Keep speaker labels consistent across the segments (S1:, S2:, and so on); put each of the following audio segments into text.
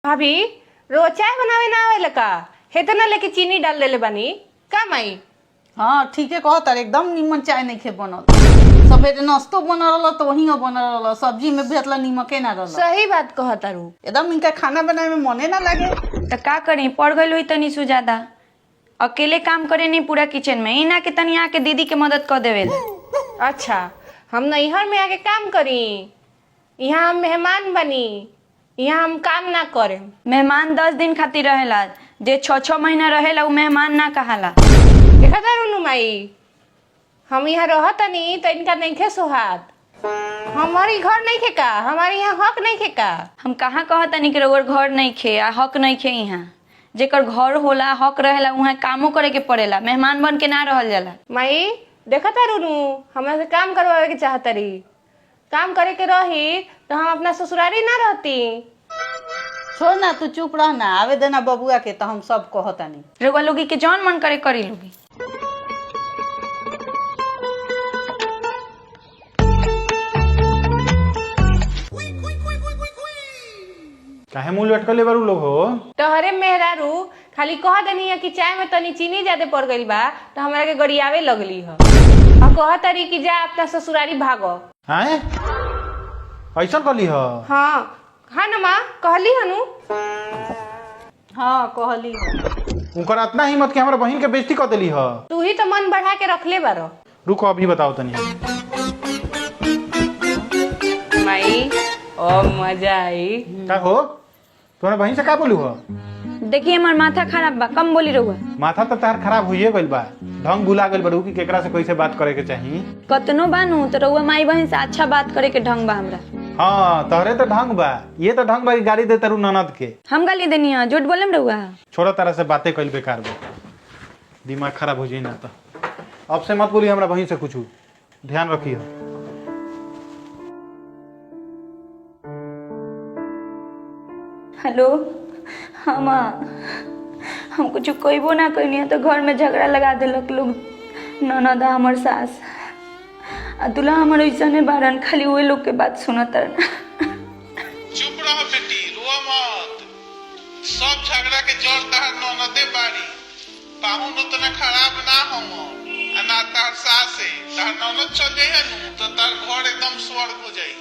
S1: भाभी रोज चाय बनावे ना आवेला का हेतना लेके चीनी डाल देले बानी का माई।
S2: हाँ ठीक है कह तार एकदम निमन चाय नहीं खे बनल। सवेरे नाश्तो बनल रहा तो वही बनल रहा, सब्जी में भी इतना नीमके ना रहा।
S1: सही बात कह तारू।
S2: एकदम इनका खाना बनाए में मने ना लगे।
S3: तो का करी पड़ गई हुई तनी सुजादा, अकेले काम करे नहीं पूरा किचन में, इना के तनी आके दीदी के मदद कर देवे।
S1: अच्छा हम नैहर में आके काम करी, यहाँ हम मेहमान बनी, यहाँ हम काम ना करे।
S3: मेहमान 10 दिन खातिर रहेला, जे 6-6 महीना रहेला उ मेहमान ना कहाला।
S1: देखा तारू माई, हम यहाँ रहतनी तो इनका नहीं खे सोहात। हमारी घर नहीं खे का, हमारे यहाँ हक नहीं खे का।
S3: हम कहाँ कहतनी कि रउर घर नहीं खे आ हक नहीं खे। यहाँ जेकर घर होला हक रहेला वहाँ कामो करे के पड़ेला, मेहमान बन के ना रहल जाला।
S1: माई देखा तारू हमरा से काम करवावे के चाहतरी, काम करे के रही तो हम अपना ससुरारी ना रहती।
S2: छोड़ ना तू चुप रह ना, आवे देना बबुआ के तो हम सब कहतानी।
S3: रउआ लोगी के जौन मन करे करी लोगी।
S4: काहे मुंह लटकले बारू लोग हो?
S1: तोहरे मेहरारू खाली कह दनी है कि चाय में तनी चीनी ज्यादा पड़ गई बा तो हमरा के गरियावे लगली है और कह तारी कि जा अपना ससुरारी भागो।
S4: हैं? ऐसा कली हो?
S1: हाँ हाँ ना माँ कहली हनु।
S2: हाँ कहली।
S4: उनकर इतना हिम्मत कि हमारा बहन के बेइज्जती कर देली हो।
S1: तू ही तो मन बढ़ा के रखले बारो।
S4: रुको अभी बताओ तनी।
S1: माई ओ मजा आई।
S4: का हो? तुम्हारे बहन से का बोलू हो?
S3: देखिए हमार माथा खराब बा, कम बोली रहुआ।
S4: माथा तो तार खराब हुई गइल बा, ढंग भुला गइल बारू कि केकरा से कैसे बात करे के चाही।
S3: कतनो बानू तो रहुआ माई बहन से अच्छा बात करे के ढंग बा हमरा।
S4: हाँ तोहरे तो ढंग बा, ये तो ढंग बा कि गाड़ी दे तारू ननद के।
S3: हम गाली देनी है, झूठ बोलम रहुआ।
S4: छोड़ो तरह से बातें कइल बेकार बा, दिमाग खराब हो जाई ना। तो अब से मत बोली हमरा बहन से कुछ, ध्यान रखियो।
S3: हेलो हाँ माँ, हम कुछ कहबो ना कहनी तो घर में झगड़ा लगा दिलक लोग, ननदा हमर सास आ दूल्हा हमर ऐसने बारन, खाली वही लोग के बात सुनत रहन।
S5: चुप रह बेटी, रोआ मत। सब झगड़ा के जड़ तहार ननदे बाड़ी। पाहुन उतना खराब ना हम ना तार सासे। तार ननद चल जाए नु तो तार घर एकदम स्वर्ग हो जाई।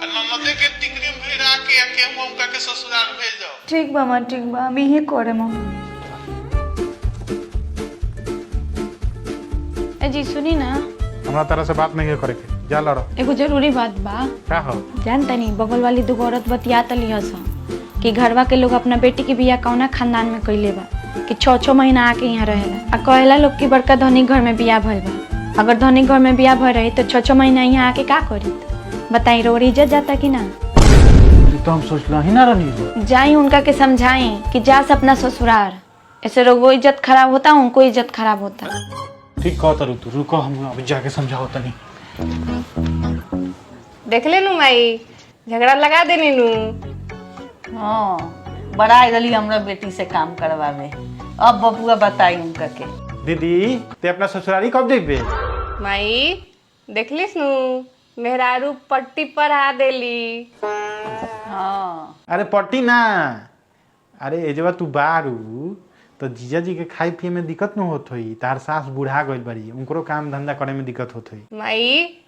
S5: आ ननदे के टिकरी में भिड़ा के केहू उनका के ससुराल भेज दो।
S3: ठीक बा माँ, ठीक बा, हम यही करे माँ। ए जी सुनी ना,
S4: हमरा तरह से बात नहीं करे के, जा लड़ो।
S3: एगो जरूरी बात बा।
S4: का हो?
S3: जानता नहीं बगल वाली दो औरत बतियात लिहस कि घरवा के लोग अपना बेटी के बियाह कौना खानदान में कइले बा कि 6-6 महीना आके यहाँ रहेला आ कहेला लोग कि बड़का धनी घर में बियाह भइल बा। अगर धनी घर में बियाह भइल रही तो 6-6 महीना यहाँ आके का करी? बताई रोरी इज्जत जाता कि ना?
S4: तो हम सोचला ही ना रही।
S3: जाई उनका के समझाई कि जास अपना ससुराल, ऐसे रोगो इज्जत खराब होता, उनको इज्जत खराब होता।
S4: ठीक कह तारू तू, रुको हम अभी जाके समझाओ तनी।
S1: देख ले नु माई, झगड़ा लगा देनी नु।
S2: हाँ बड़ा रही हमरा बेटी से काम करवावे। अब बबुआ बताई उनका के।
S4: दीदी ते अपना ससुरारी कब देबे?
S1: माई देख लिस नु, मेहरारू पट्टी पर आ देली।
S2: हाँ
S4: अरे पट्टी ना, अरे एजवा तू बारू तो जीजा जी के खाई पिए में दिक्कत न होत होई। तार सास बूढ़ा गइल बड़ी, उनको काम धंधा करे में दिक्कत होत होई।
S1: माई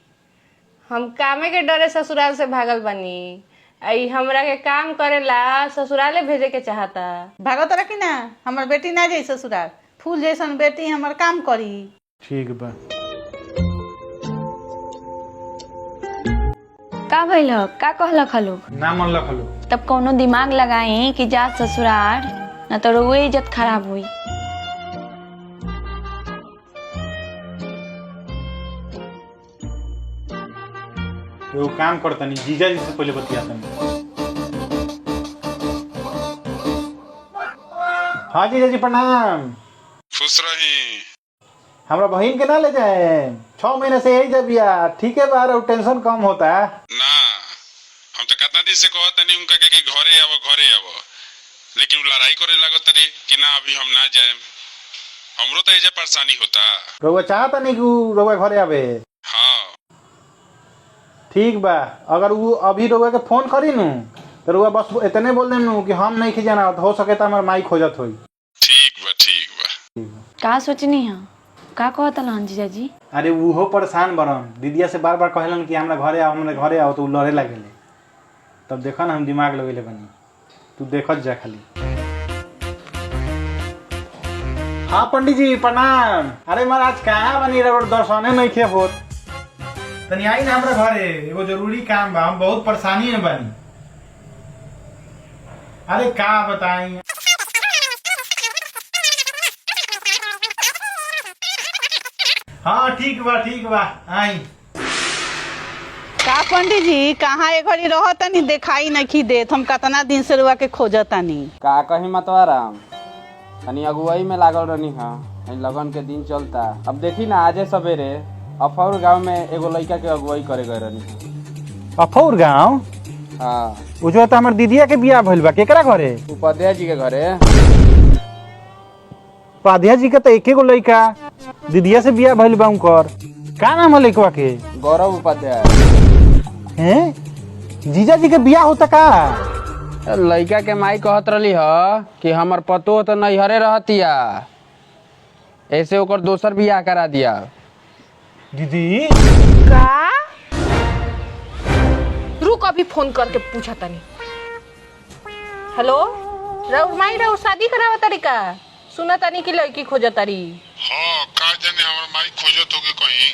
S1: हम कामे के डरे ससुराल से भागल बनी, आई हमरा के काम करेला ससुराले भेजे के चाहता।
S2: भागत रखी ना, हमर बेटी ना जाई ससुराल। फूल जैसन बेटी हमर काम करी।
S4: ठीक बा।
S3: का भइल ह? का कहलक लोग?
S4: ना मन लखलो।
S3: तब कोनो दिमाग लगाई कि जा ससुराल, न तो रोगो इज्जत खराब हुई।
S4: वो काम करता नहीं, जीजा जी से पहले बतियाता नहीं। हाँ जीजा जी प्रणाम।
S5: खुश रही।
S4: हमरा बहन के ना ले जाए, 6 महीने से यही जब बिया ठीक है बार और टेंशन कम होता है
S5: ना। हम तो कितना दिन से कहत नहीं उनका के कि घरे आवो, लेकिन वो लड़ाई करे लागत तरी कि ना अभी हम ना जाएम। हमरो तो एजा परेशानी होता।
S4: रउआ चाहता नहीं कि रउआ घरे आवे?
S5: हाँ
S4: ठीक बा, अगर वो अभी रउआ के फोन करी नु तो रुआ बस इतने बोल देनु कि हम नहीं के जाना हो सके तो हमार माई खोजत होई।
S5: ठीक बा।
S3: का सोचनी है का कहत हलन जीजाजी?
S4: अरे उहो परेशान बरन, दीदिया से बार बार कहलन कि हमरा घरे आओ तो उ लड़े लागेले। तब देखा ना हम दिमाग लगेले बनी, तू देखत जा खाली। हाँ पंडित जी प्रणाम। अरे महाराज कहाँ बनी रहो, दर्शने नहीं खे होत। तनी आई ना हमरा घरे, एगो जरूरी काम बा, हम बहुत परेशानी में बनी। अरे का बताई। हाँ ठीक बा आई।
S2: का पंडित जी कहाँ एक घड़ी रह तनी दिखाई नहीं देत, हम कितना दिन से रुआ के खोजतानी।
S6: का कहीं मतवाराम तनी अगुवाई में लागल रहनी है, लगन के दिन चलता। अब देखी ना आजे सवेरे अफौर गांव में एगो लड़का के अगुवाई करे गए रहनी है।
S4: अफौर गाँव?
S6: हाँ
S4: उजो तो हमार दीदिया के बियाह भइल बा, केकरा घरे?
S6: उपाध्याय जी के घरे।
S4: उपाध्याय जी के तो एके गो लड़का दीदिया से बियाह भइल बा उनकर। का नाम है लड़कवा के?
S6: गौरव उपाध्याय।
S4: हैं जीजा जी के बियाह होता का?
S6: लड़का के माई कहत रही ह कि हमर पतो तो नैहरे रहतिया, ऐसे ओकर दोसर बियाह करा दिया।
S4: दीदी
S1: का? रुक अभी फोन करके पूछा तनी। हेलो राउर माई राउर शादी करावा तरीका? सुना तनी की लड़की खोजा तारी।
S5: हाँ का जाने हमर माई खोजत होगे कहीं।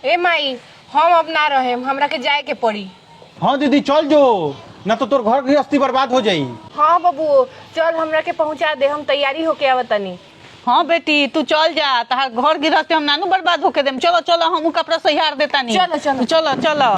S1: ए माई हम अब ना रहे, हमरा के जाए के पड़ी।
S4: हाँ दीदी चल जो, ना तो तोर घर गृहस्थी बर्बाद हो जाई।
S1: हाँ बाबू चल हमरा के पहुंचा दे, हम तैयारी होके आवतनी।
S2: हाँ बेटी तू चल जा, तहार घर गिरहस्ती हम नानू बर्बाद होके देम। चलो चलो हम कपड़ा सहियार देतानी।
S1: चलो, चलो।
S2: चलो चलो।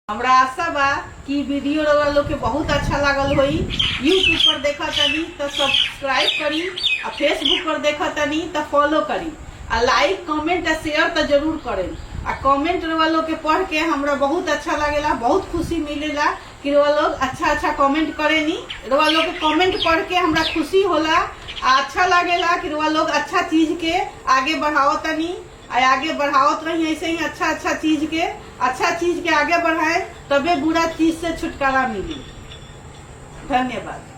S2: हमरा आशा बा कि वीडियो रउआ लोग के बहुत अच्छा लागल होई। यूट्यूब पर देखा तनी तो सब्सक्राइब करी, आ फेसबुक पर देखा तनी तो फॉलो करी, आ लाइक कमेंट आ शेयर तो जरूर करें। आ कमेंट रउआ लोग के पढ़ के हमरा बहुत अच्छा लागेला, बहुत खुशी मिलेला कि रउआ लोग अच्छा कमेंट करेनी। रउआ लोग के कमेंट पढ़ के हमरा खुशी होला, आ अच्छा लागेला कि रउआ लोग अच्छा चीज के आगे बढ़ावतनी, आगे बढ़ावत रही। ऐसे ही अच्छा चीज के आगे बढ़ाए, तबे बुरा चीज से छुटकारा मिली। धन्यवाद।